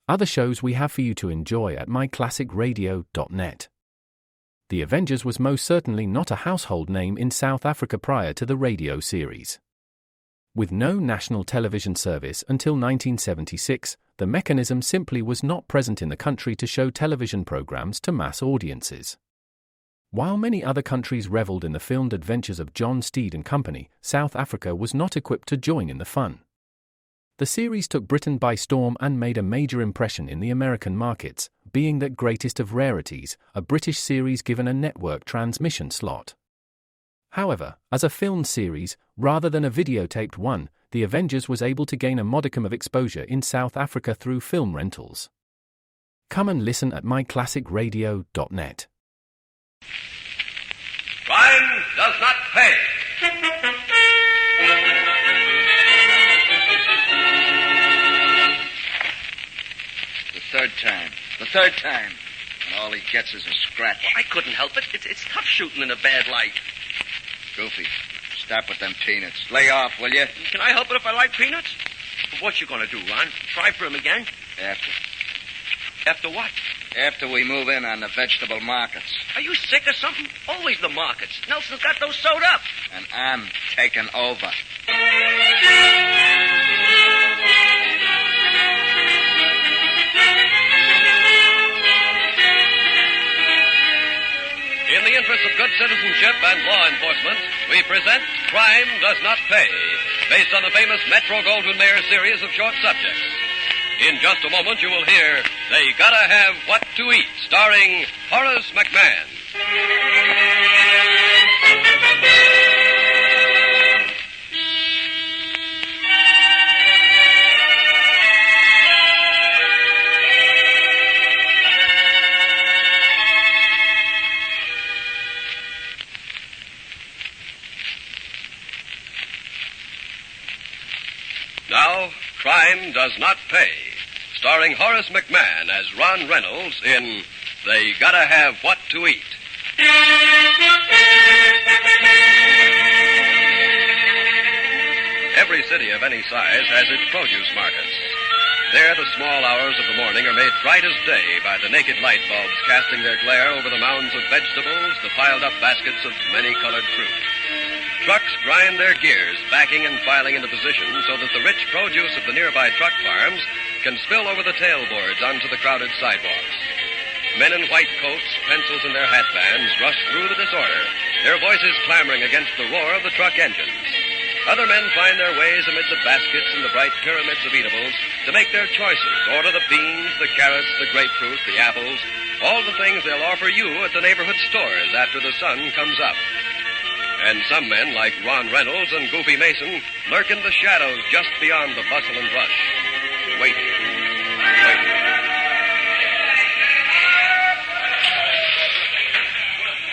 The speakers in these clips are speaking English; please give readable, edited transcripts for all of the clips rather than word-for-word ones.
other shows we have for you to enjoy at myclassicradio.net. The Avengers was most certainly not a household name in South Africa prior to the radio series. With no national television service until 1976, the mechanism simply was not present in the country to show television programs to mass audiences. While many other countries reveled in the filmed adventures of John Steed and company, South Africa was not equipped to join in the fun. The series took Britain by storm and made a major impression in the American markets, being that greatest of rarities, a British series given a network transmission slot. However, as a filmed series, rather than a videotaped one, The Avengers was able to gain a modicum of exposure in South Africa through film rentals. Come and listen at myclassicradio.net. Crime does not pay. The third time. And all he gets is a scratch. Well, I couldn't help it. It's tough shooting in a bad light. Goofy, stop with them peanuts. Lay off, will you? Can I help it if I like peanuts? What you gonna do, Ron? Try for him again? After. After what? After we move in on the vegetable markets. Are you sick or something? Always the markets. Nelson's got those sewed up. And I'm taking over. In the interest of good citizenship and law enforcement, we present Crime Does Not Pay, based on the famous Metro-Goldwyn-Mayer series of short subjects. In just a moment, you will hear They Gotta Have What to Eat, starring Horace McMahon. Now, Crime Does Not Pay, starring Horace McMahon as Ron Reynolds in They Gotta Have What to Eat. Every city of any size has its produce markets. There, the small hours of the morning are made bright as day by the naked light bulbs casting their glare over the mounds of vegetables, the piled-up baskets of many-colored fruit. Trucks grind their gears, backing and filing into position so that the rich produce of the nearby truck farms can spill over the tailboards onto the crowded sidewalks. Men in white coats, pencils in their hatbands, rush through the disorder, their voices clamoring against the roar of the truck engines. Other men find their ways amid the baskets and the bright pyramids of eatables to make their choices, order the beans, the carrots, the grapefruit, the apples, all the things they'll offer you at the neighborhood stores after the sun comes up. And some men, like Ron Reynolds and Goofy Mason, lurk in the shadows just beyond the bustle and rush, waiting.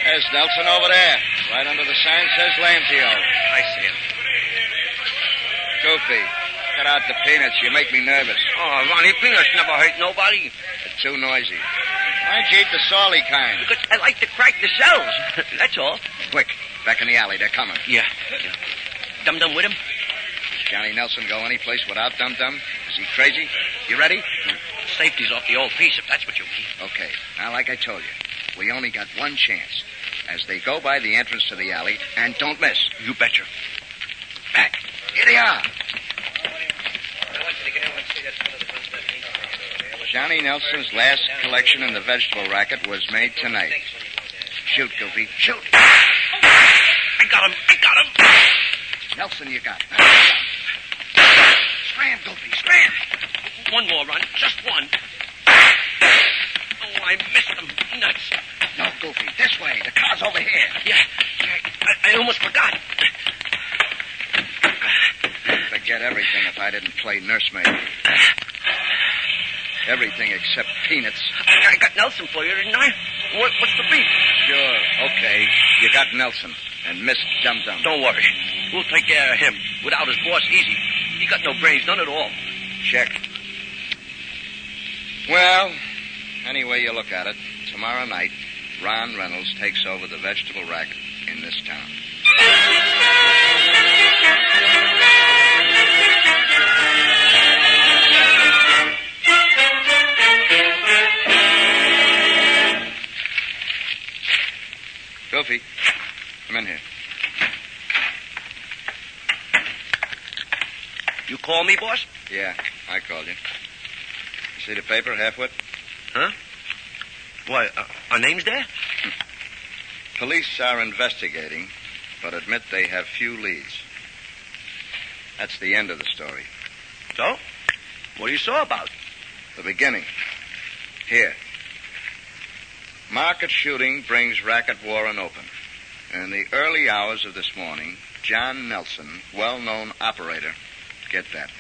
There's Nelson over there, right under the sign says Lamzio. I see him. Goofy, cut out the peanuts. You make me nervous. Oh, Ronnie, peanuts never hurt nobody. They're too noisy. Why'd you eat the salty kind? Because I like to crack the shells. That's all. Quick, back in the alley. They're coming. Yeah. Dum-Dum with him? Does Johnny Nelson go any place without Dum-Dum? Is he crazy? You ready? Safety's off the old piece, if that's what you mean. Okay. Now, like I told you, we only got one chance. As they go by the entrance to the alley, and don't miss. You betcha. Back. Here they are. Johnny Nelson's last collection in the vegetable racket was made tonight. Shoot, Goofy. Shoot. I got him. Nelson, you got it. Scram, Goofy, scram. One more, Ron. Just one. Oh, I missed him. Nuts. No, Goofy, this way. The car's over here. Yeah. I almost forgot. Forget everything if I didn't play nursemaid. Everything except peanuts. I got Nelson for you, didn't I? What's the beef? Sure, okay. You got Nelson and Miss Dum-Dum. Don't worry. We'll take care of him. Without his boss, easy. He got no brains, none at all. Check. Well, any way you look at it, tomorrow night, Ron Reynolds takes over the vegetable racket in this town. Goofy, come in here. You call me, boss? Yeah, I called you. You see the paper, Halfwit? Huh? Why, our name's there? Police are investigating, but admit they have few leads. That's the end of the story. So? What do you saw about? The beginning. Here. Market shooting brings racket warren open. In the early hours of this morning, John Nelson, well-known operator, get that,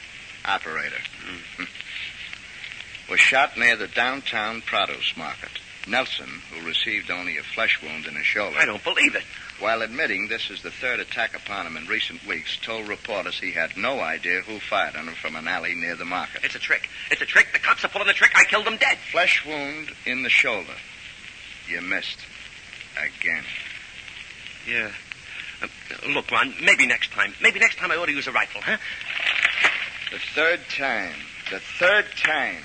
operator, was shot near the downtown produce market. Nelson, who received only a flesh wound in his shoulder, I don't believe it. while admitting this is the third attack upon him in recent weeks, told reporters he had no idea who fired on him from an alley near the market. It's a trick. It's a trick. The cops are pulling the trick. I killed them dead. Flesh wound in the shoulder. You missed. Again. Yeah. Look, Ron, maybe next time. Maybe next time I ought to use a rifle, huh? The third time. The third time.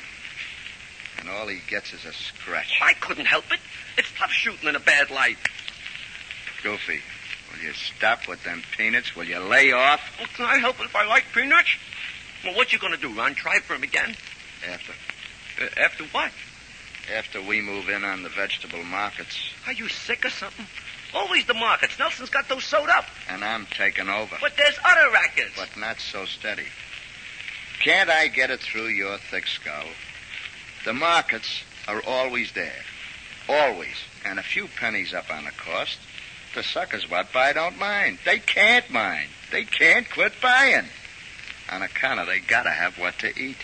And all he gets is a scratch. I couldn't help it. It's tough shooting in a bad light. Goofy, will you stop with them peanuts? Will you lay off? Well, can I help it if I like peanuts? Well, what you gonna do, Ron? Try for him again? After. After what? After we move in on the vegetable markets. Are you sick or something? Always the markets. Nelson's got those sewed up. And I'm taking over. But there's other rackets. But not so steady. Can't I get it through your thick skull? The markets are always there. Always. And a few pennies up on the cost. The suckers what buy don't mind. They can't mind. They can't quit buying. On account of they gotta have what to eat.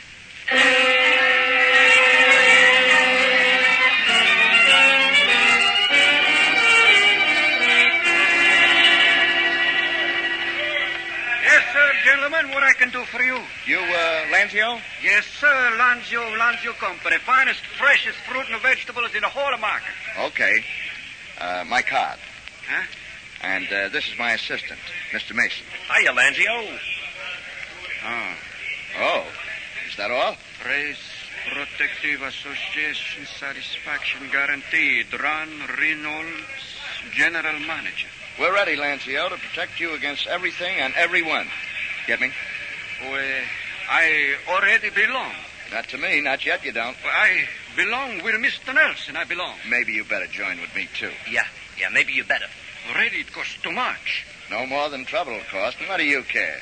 Yes, sir, gentlemen, what I can do for you? You, Lanzio? Yes, sir, Lanzio Company. Finest, freshest fruit and vegetables in the whole market. Okay. My card. Huh? And this is my assistant, Mr. Mason. Hiya, Lanzio. Oh, is that all? Race Protective Association Satisfaction Guaranteed. Ron Reynolds, General Manager. We're ready, Lanzio, to protect you against everything and everyone. Get me? I already belong. Not to me, not yet you don't. I belong with Mr. Nelson, I belong. Maybe you better join with me, too. Yeah, maybe you better. Already it costs too much. No more than trouble will cost, and what do you care?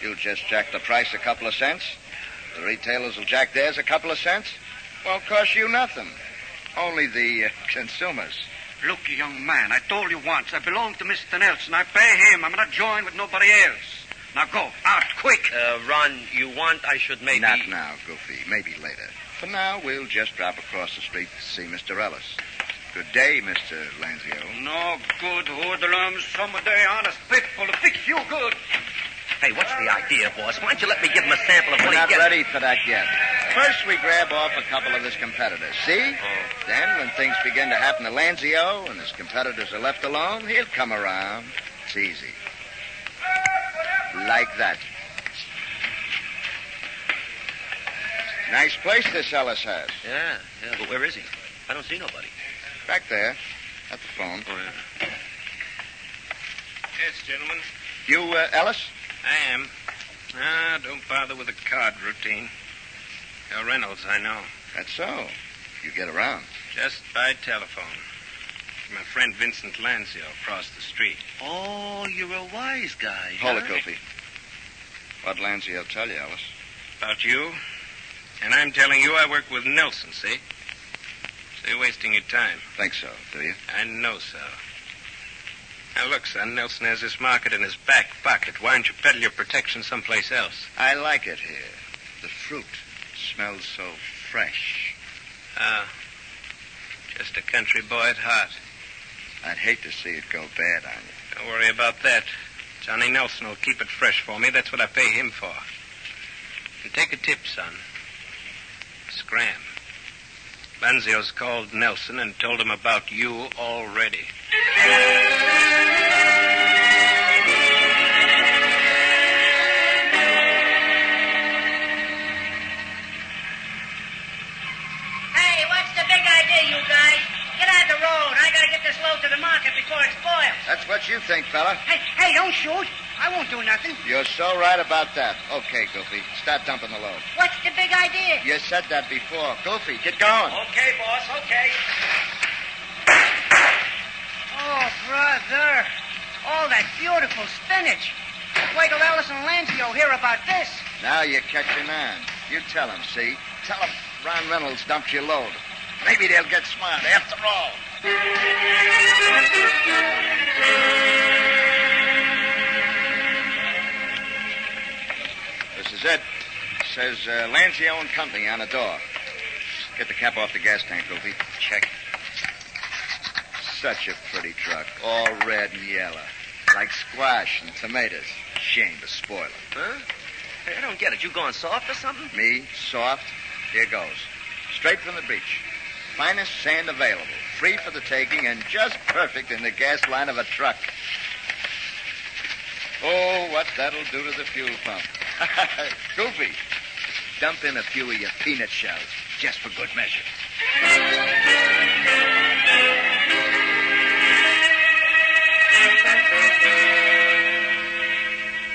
You'll just jack the price a couple of cents. The retailers will jack theirs a couple of cents. Won't cost you nothing. Only the consumers. Look, young man, I told you once, I belong to Mr. Nelson. I pay him. I'm not joined with nobody else. Now go, out, quick. Ron, you want I should maybe... Not now, Goofy. Maybe later. For now, we'll just drop across the street to see Mr. Ellis. Good day, Mr. Lanzio. No good hoodlums. Someday honest people to fix you good. Hey, what's the idea, boss? Why don't you let me give him a sample of what We're he not gets? ready for that yet. First, we grab off a couple of his competitors. See? Then, when things begin to happen to Lanzio and his competitors are left alone, he'll come around. It's easy. Like that. Nice place this Ellis has. Yeah, but where is he? I don't see nobody. Back there, at the phone. Oh, yeah. Yes, gentlemen. You, Ellis? I am. Don't bother with the card routine. You're Reynolds, I know. That's so. You get around. Just by telephone. My friend Vincent Lanzio across the street. Oh, you're a wise guy. Hold it, Goofy. What'd Lanzio tell you, Ellis? About you. And I'm telling you I work with Nelson, see? So you're wasting your time. Think so, do you? I know so. Now, look, son, Nelson has this market in his back pocket. Why don't you peddle your protection someplace else? I like it here. The fruit smells so fresh. Ah, just a country boy at heart. I'd hate to see it go bad on you. Don't worry about that. Johnny Nelson will keep it fresh for me. That's what I pay him for. And take a tip, son. Scram. Lanzio's called Nelson and told him about you already. Hey, what's the big idea, you guys? get out of the road. I gotta get this load to the market before it spoils. That's what you think, fella. Hey, don't shoot. I won't do nothing. You're so right about that. Okay, Goofy, start dumping the load. What's the big idea? You said that before. Goofy, get going. Okay, boss, okay. Oh, brother. All that beautiful spinach. Wait till Ellis and Lanzio hear about this. Now you're catching on. You tell him, see? Tell him Ron Reynolds dumped your load. Maybe they'll get smart after all. This is it. Says Lanzio and Company on the door. Get the cap off the gas tank, Goofy. Check. Such a pretty truck. All red and yellow. Like squash and tomatoes. Shame to spoil it. Huh? Hey, I don't get it. You going soft or something? Me, soft. Here goes. Straight from the beach. Finest sand available. Free for the taking and just perfect in the gas line of a truck. Oh, what that'll do to the fuel pump. Goofy, dump in a few of your peanut shells, just for good measure.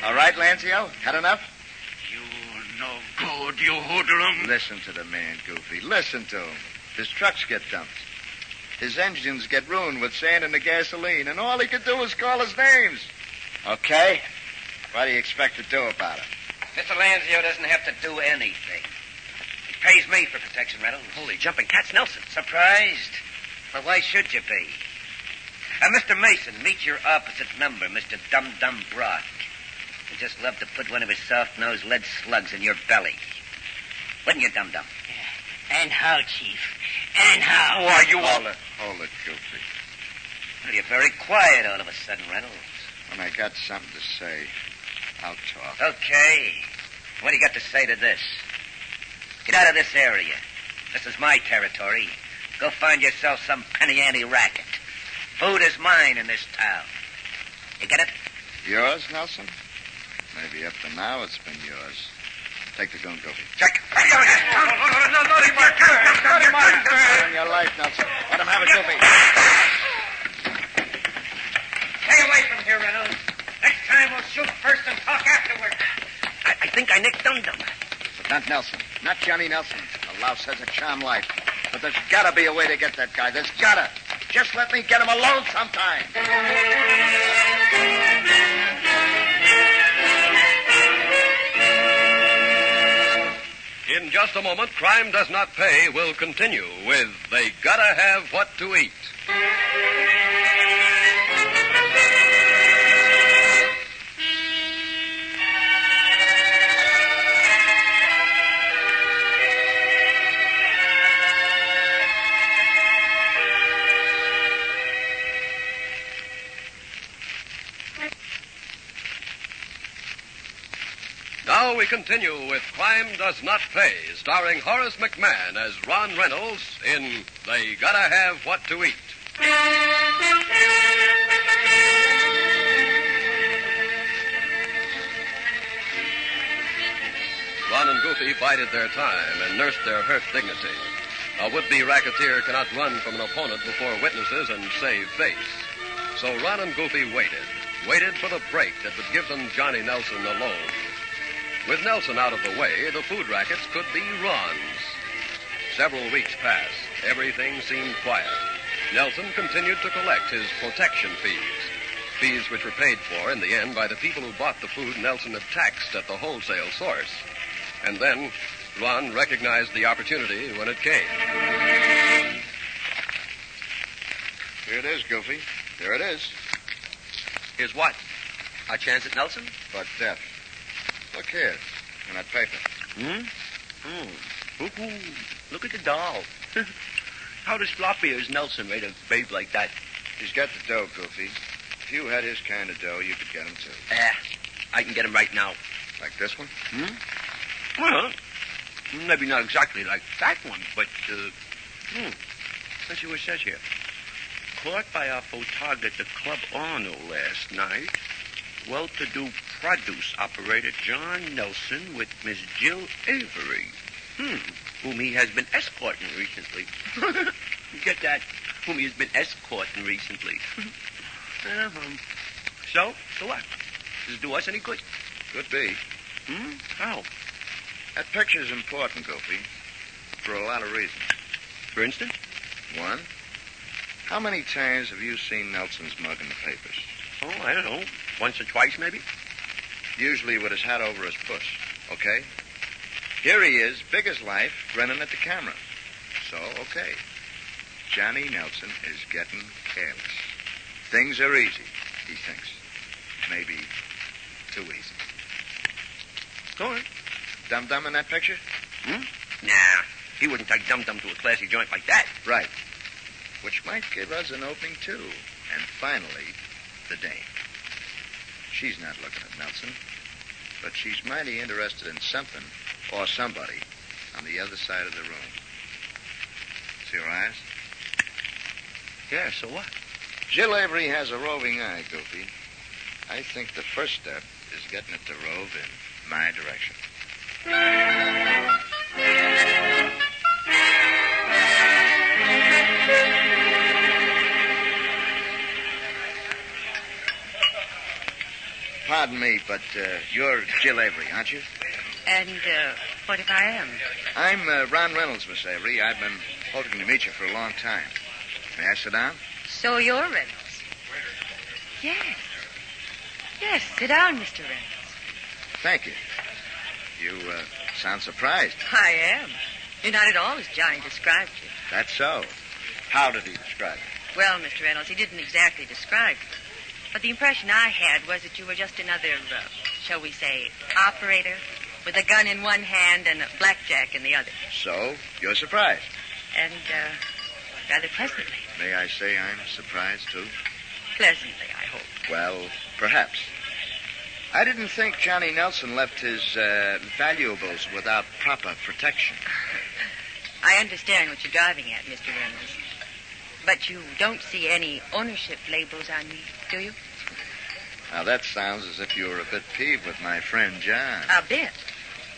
All right, Lanzio, had enough? You no good, you hoodlum. Listen to the man, Goofy. Listen to him. His trucks get dumped. His engines get ruined with sand and the gasoline, and all he can do is call his names. Okay? What do you expect to do about it? Mr. Lanzio doesn't have to do anything. He pays me for protection, Reynolds. Holy jumping cats, Nelson. Surprised? Well, why should you be? Mr. Mason, meet your opposite number, Mr. Dum-Dum Brock. He'd just love to put one of his soft-nosed lead slugs in your belly. Wouldn't you, Dum-Dum? And how, Chief? And how? Why, you all... Hold it, Goofy. Well, you're very quiet all of a sudden, Reynolds. When I got something to say, I'll talk. Okay. What do you got to say to this? Get out of this area. This is my territory. Go find yourself some penny ante racket. Food is mine in this town. You get it? Yours, Nelson? Maybe up to now it's been yours. Take the gun, Goofy. Check. Not him, Mark. Not him, Mark. On your life, Nelson. Let him have it, Goofy. Stay away from here, Reynolds. Next time we'll shoot first and talk afterward. I think I nicked Dum-Dum. But not Nelson. Not Johnny Nelson. The louse has a charm life. But there's gotta be a way to get that guy. There's gotta. Just let me get him alone sometime. In just a moment, Crime Does Not Pay will continue with They Gotta Have What to Eat. Now we continue with Crime Does Not Pay, starring Horace McMahon as Ron Reynolds in They Gotta Have What to Eat. Ron and Goofy bided their time and nursed their hurt dignity. A would-be racketeer cannot run from an opponent before witnesses and save face. So Ron and Goofy waited for the break that would give them Johnny Nelson alone. With Nelson out of the way, the food rackets could be Ron's. Several weeks passed. Everything seemed quiet. Nelson continued to collect his protection fees which were paid for in the end by the people who bought the food Nelson had taxed at the wholesale source. And then Ron recognized the opportunity when it came. Here it is, Goofy. There it is. Here's what? Our chance at Nelson? But death. Look here, in that paper. Look at the doll. How does floppy as Nelson rate a babe like that? He's got the dough, Goofy. If you had his kind of dough, you could get him, too. I can get him right now. Like this one? Well, maybe not exactly like that one, but, let's see what it says here. Caught by our photog at the Club Arno last night, well-to-do produce operator John Nelson with Miss Jill Avery, whom he has been escorting recently. Get that? whom he has been escorting recently. So what? Does it do us any good? Could be. How? That picture's important, Goofy, for a lot of reasons. For instance? One, how many times have you seen Nelson's mug in the papers? Oh, I don't know. Once or twice, maybe? Usually with his hat over his puss, okay? Here he is, big as life, grinning at the camera. So, okay. Johnny Nelson is getting careless. Things are easy, he thinks. Maybe too easy. Go on. Dum-Dum in that picture? Nah, he wouldn't take Dum-Dum to a classy joint like that. Right. Which might give us an opening, too. And finally, the dame. She's not looking at Nelson, but she's mighty interested in something or somebody on the other side of the room. See her eyes? Yeah, so what? Jill Avery has a roving eye, Goofy. I think the first step is getting it to rove in my direction. Pardon me, but you're Jill Avery, aren't you? And what if I am? I'm Ron Reynolds, Miss Avery. I've been hoping to meet you for a long time. May I sit down? So you're Reynolds? Yes. Yes, sit down, Mr. Reynolds. Thank you. You sound surprised. I am. You're not at all as Johnny described you. That's so. How did he describe it? Well, Mr. Reynolds, he didn't exactly describe you. But the impression I had was that you were just another, shall we say, operator, with a gun in one hand and a blackjack in the other. So, you're surprised? And, rather pleasantly. May I say I'm surprised, too? Pleasantly, I hope. Well, perhaps. I didn't think Johnny Nelson left his valuables without proper protection. I understand what you're driving at, Mr. Reynolds. But you don't see any ownership labels on me, do you? Now, that sounds as if you were a bit peeved with my friend John. A bit.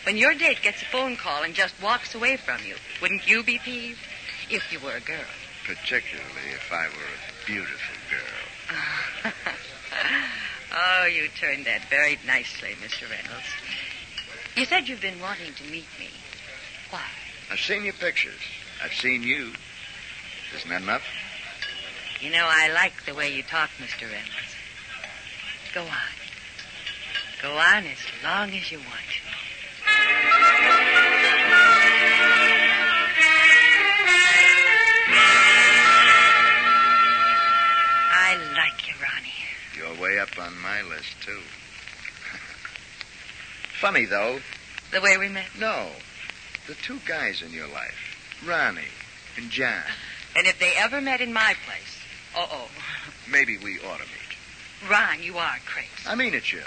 When your date gets a phone call and just walks away from you, wouldn't you be peeved? If you were a girl. Particularly if I were a beautiful girl. Oh, you turned that very nicely, Mr. Reynolds. You said you've been wanting to meet me. Why? I've seen your pictures. I've seen you. Isn't that enough? You know, I like the way you talk, Mr. Reynolds. Go on. Go on as long as you want to. I like you, Ronnie. You're way up on my list, too. Funny, though. The way we met? No. The two guys in your life, Ronnie and John. And if they ever met in my place, uh-oh. Maybe we ought to meet. Ron, you are crazy. I mean it, Jill.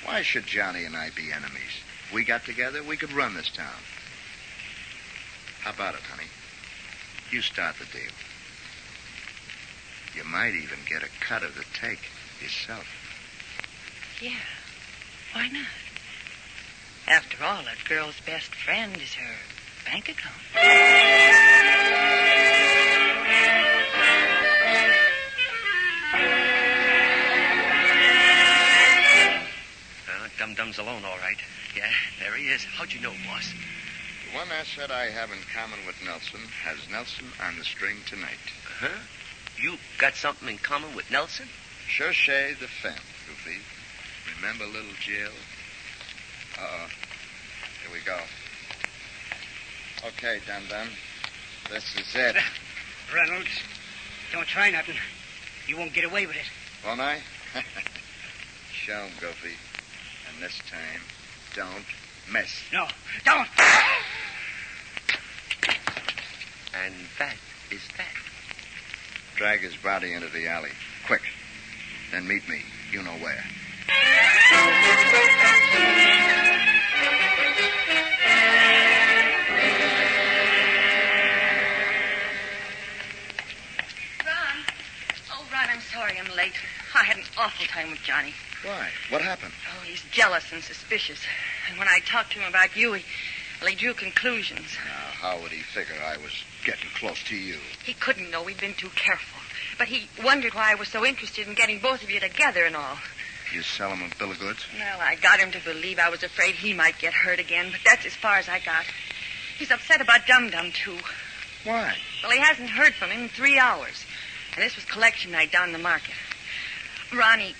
Why should Johnny and I be enemies? If we got together, we could run this town. How about it, honey? You start the deal. You might even get a cut of the take yourself. Yeah. Why not? After all, a girl's best friend is her bank account. Dum-Dum's alone, all right. Yeah, there he is. How'd you know, boss? The one asset I have in common with Nelson has Nelson on the string tonight. Huh? You got something in common with Nelson? Cherchez the femme, Goofy. Remember little Jill? Uh-oh. Here we go. Okay, Dum-Dum. This is it. Reynolds, don't try nothing. You won't get away with it. Won't I? Show 'em, Goofy. And this time, don't miss. No, don't! And that is that. Drag his body into the alley. Quick. Then meet me. You know where. Ron, I'm sorry I'm late. I had an awful time with Johnny. Why? What happened? Oh, he's jealous and suspicious. And when I talked to him about you, he drew conclusions. Now, how would he figure I was getting close to you? He couldn't know we'd been too careful. But he wondered why I was so interested in getting both of you together and all. You sell him a bill of goods? Well, I got him to believe I was afraid he might get hurt again, but that's as far as I got. He's upset about Dum Dum, too. Why? Well, he hasn't heard from him in 3 hours. And this was collection night down in the market. Ronnie,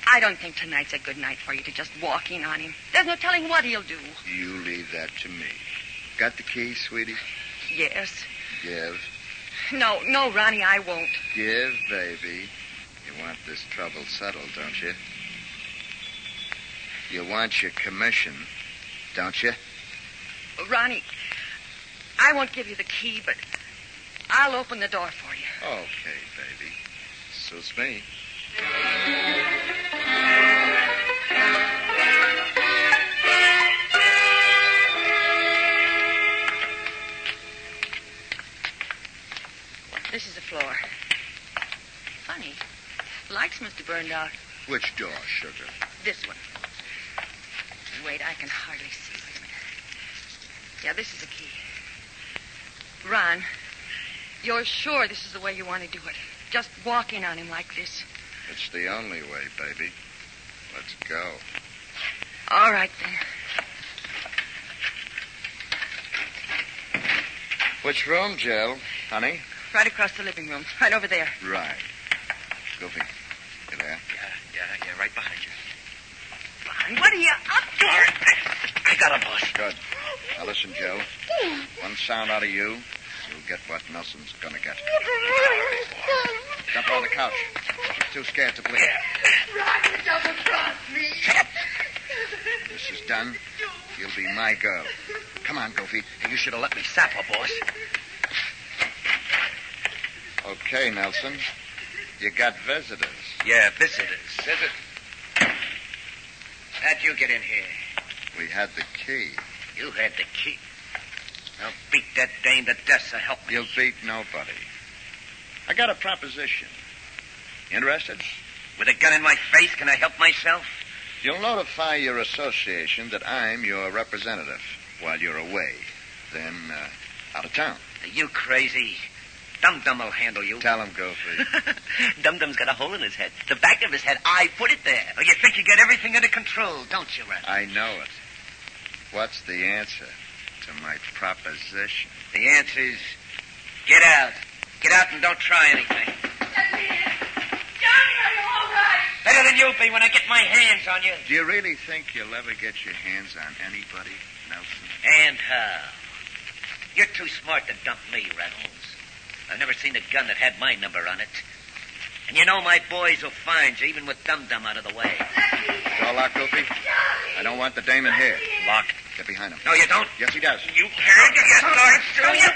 I don't think tonight's a good night for you to just walk in on him. There's no telling what he'll do. You leave that to me. Got the key, sweetie? Yes. Give. No, Ronnie, I won't. Give, baby. You want this trouble settled, don't you? You want your commission, don't you? Ronnie, I won't give you the key, but I'll open the door for you. Okay, baby. Suits me. This is the floor. Funny. Lights must have burned out. Which door, sugar? This one. Wait, I can hardly see. Wait a minute. Yeah, this is the key. Ron, you're sure this is the way you want to do it? Just walk in on him like this? It's the only way, baby. Let's go. All right, then. Which room, Jill? Honey? Right across the living room. Right over there. Right. Goofy, you there? Yeah, right behind you. Ron, what are you up to? All right. I got him, boss. Good. Now listen, Joe. One sound out of you, you'll get what Nelson's gonna get. Jump on the couch. She's too scared to bleed. Ron, you double-crossed me. Shut up. When this is done, you'll be my girl. Come on, Goofy. You should have let me sap her, boss. Okay, Nelson. You got visitors. Yeah, visitors. How'd you get in here? We had the key. You had the key. I'll beat that dame to death, so help me. You'll beat nobody. I got a proposition. Interested? With a gun in my face, can I help myself? You'll notify your association that I'm your representative while you're away. Then, out of town. Are you crazy? Dum Dum will handle you. Tell him, Goofy. Dum Dum's got a hole in his head. The back of his head, I put it there. Oh, you think you get everything under control, don't you, Ron? I know it. What's the answer to my proposition? The answer is get out. Get out and don't try anything. Johnny, are you all right? Better than you'll be when I get my hands on you. Do you really think you'll ever get your hands on anybody, Nelson? And how? You're too smart to dump me, Reynolds. I've never seen a gun that had my number on it. And you know my boys will find you, even with Dum Dum out of the way. Door locked, Goofy? I don't want the dame in here. Locked. Get behind him. No, you don't. Yes, he does. You heard you start through you.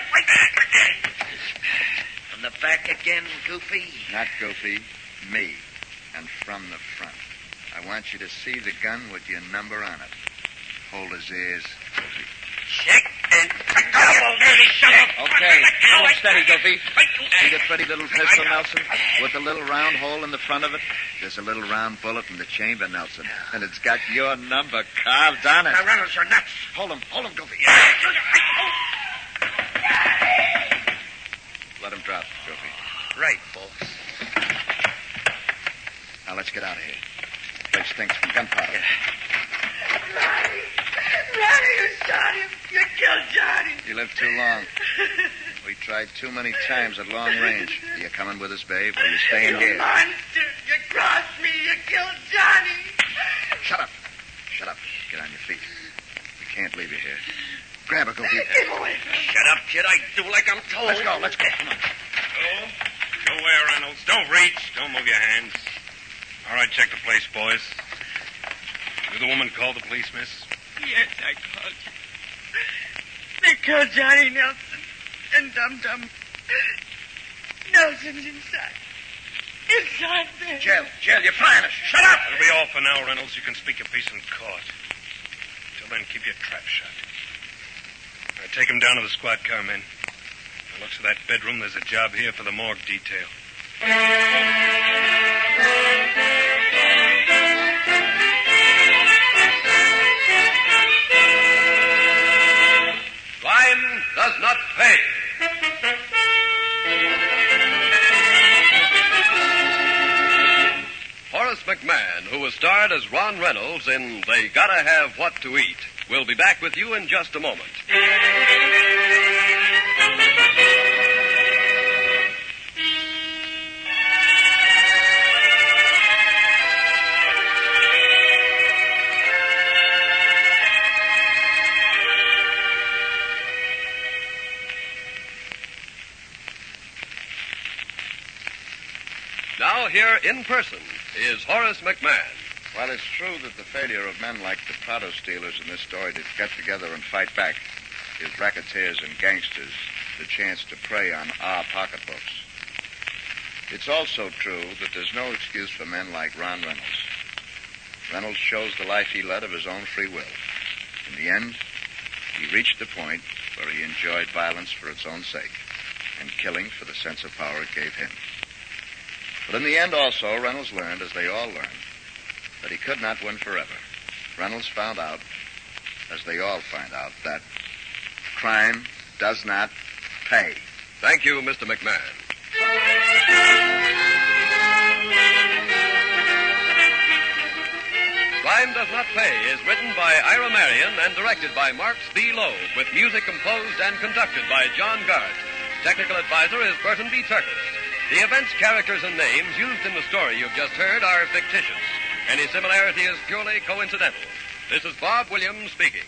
From the back again, Goofy? Not Goofy. Me. And from the front. I want you to see the gun with your number on it. Hold his ears, Goofy. Check and double dirty shovel. Okay, hold him steady, Goofy. See the pretty little pistol, Nelson? With the little round hole in the front of it? There's a little round bullet in the chamber, Nelson. And it's got your number carved on it. Now, Reynolds, you're nuts. Hold him, Goofy. Let him drop, Goofy. Right, boss. Now, let's get out of here. The place stinks from gunpowder. Ronnie, you shot him. You killed Johnny. You lived too long. We tried too many times at long range. Are you coming with us, babe, or are you staying here? You monster. You crossed me. You killed Johnny. Shut up. Get on your feet. We can't leave you here. Grab her, Goofy. Get away from me. Shut up, kid. I do like I'm told. Let's go. Come on. Go where, Reynolds? Don't reach. Don't move your hands. All right, check the place, boys. Did the woman call the police, miss? Yes, I called you. They killed Johnny Nelson and Dum Dum. Nelson's inside. Inside there. Jill, you're flying us. Shut up! That'll be all for now, Reynolds. You can speak your piece in court. Till then, keep your trap shut. All right, take him down to the squad car, men. By the looks of that bedroom, there's a job here for the morgue detail. Crime does not pay. Horace McMahon, who was starred as Ron Reynolds in They Gotta Have What to Eat, will be back with you in just a moment. Now here in person is Horace McMahon. While it's true that the failure of men like the produce dealers in this story to get together and fight back gives racketeers and gangsters the chance to prey on our pocketbooks, it's also true that there's no excuse for men like Ron Reynolds. Reynolds chose the life he led of his own free will. In the end, he reached the point where he enjoyed violence for its own sake and killing for the sense of power it gave him. But in the end also, Reynolds learned, as they all learned, that he could not win forever. Reynolds found out, as they all find out, that crime does not pay. Thank you, Mr. McMahon. Crime Does Not Pay is written by Ira Marion and directed by Mark B. Loeb, with music composed and conducted by John Garth. Technical advisor is Burton B. Turkis. The events, characters, and names used in the story you've just heard are fictitious. Any similarity is purely coincidental. This is Bob Williams speaking.